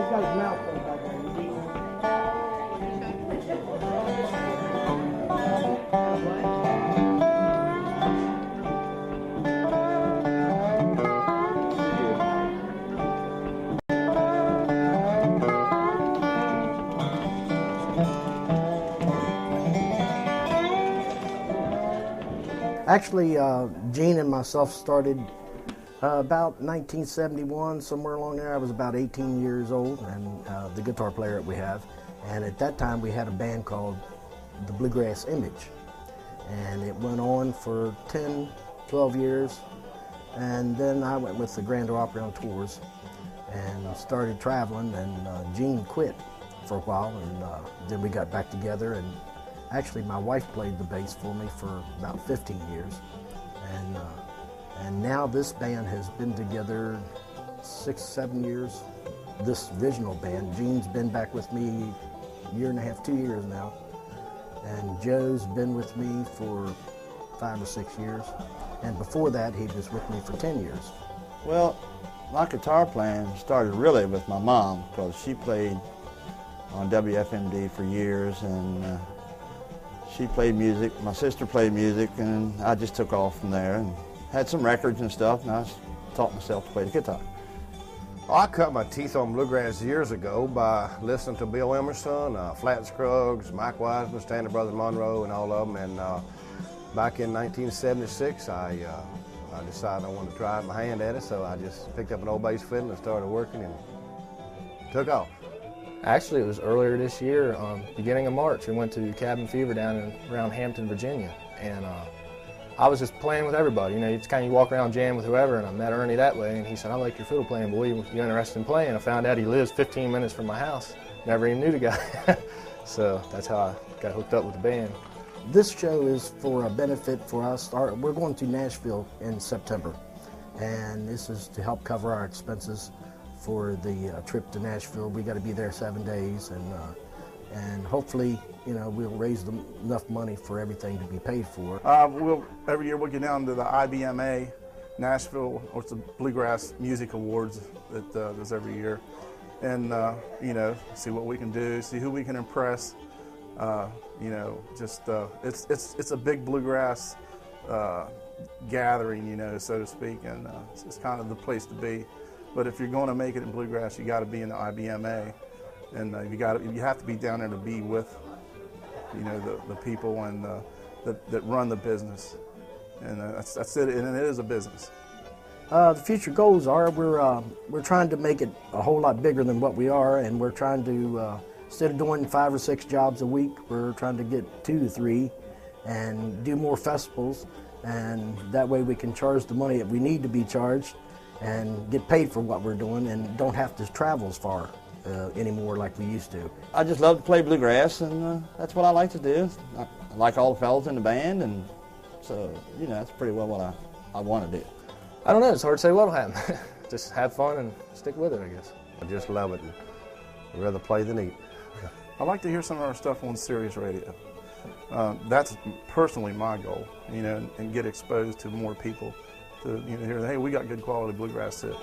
got his mouth full back there. Actually, Gene and myself started about 1971, somewhere along there. I was about 18 years old, and the guitar player that we have. And at that time, we had a band called the Bluegrass Image. And it went on for 10, 12 years. And then I went with the Grand Ole Opry on tours and started traveling, and Gene quit for a while, and then we got back together. And actually, my wife played the bass for me for about 15 years. And now this band has been together 6, 7 years. This original band, Gene's been back with me a year and a half, 2 years now. And Joe's been with me for 5 or 6 years. And before that, he was with me for 10 years. Well, my guitar playing started really with my mom, because she played on WFMD for years, and she played music, my sister played music, and I just took off from there and had some records and stuff, and I just taught myself to play the guitar. I cut my teeth on bluegrass years ago by listening to Bill Emerson, Flat Scruggs, Mike Wiseman, Stanley Brothers Monroe, and all of them. And back in 1976, I decided I wanted to try my hand at it, so I just picked up an old bass fiddle and started working and took off. Actually, it was earlier this year, beginning of March. We went to Cabin Fever down around Hampton, Virginia, and I was just playing with everybody. You know, you just kind of walk around jamming with whoever, and I met Ernie that way, and he said, "I like your fiddle playing, boy. You interested in playing?" I found out he lives 15 minutes from my house. Never even knew the guy. So that's how I got hooked up with the band. This show is for a benefit for us. We're going to Nashville in September, and this is to help cover our expenses for the trip to Nashville. We got to be there 7 days, and hopefully, you know, we'll raise enough money for everything to be paid for. Every year we'll get down to the IBMA Nashville, or it's the Bluegrass Music Awards that does every year, and you know, see what we can do, see who we can impress. You know, just it's a big bluegrass gathering, you know, so to speak, and it's kind of the place to be. But if you're going to make it in bluegrass, you got to be in the IBMA, and you have to be down there to be with, you know, the people and that run the business, and that's it. And it is a business. The future goals are we're trying to make it a whole lot bigger than what we are, and we're trying to instead of doing 5 or 6 jobs a week, we're trying to get 2 to 3, and do more festivals, and that way we can charge the money that we need to be charged, and get paid for what we're doing, and don't have to travel as far anymore like we used to. I just love to play bluegrass, and that's what I like to do. I like all the fellas in the band, and so, you know, that's pretty well what I want to do. I don't know, it's hard to say what'll happen. Just have fun and stick with it, I guess. I just love it, and I'd rather play than eat. I like to hear some of our stuff on Sirius Radio. That's personally my goal, you know, and get exposed to more people to, you know, hear, hey, we got good quality bluegrass too.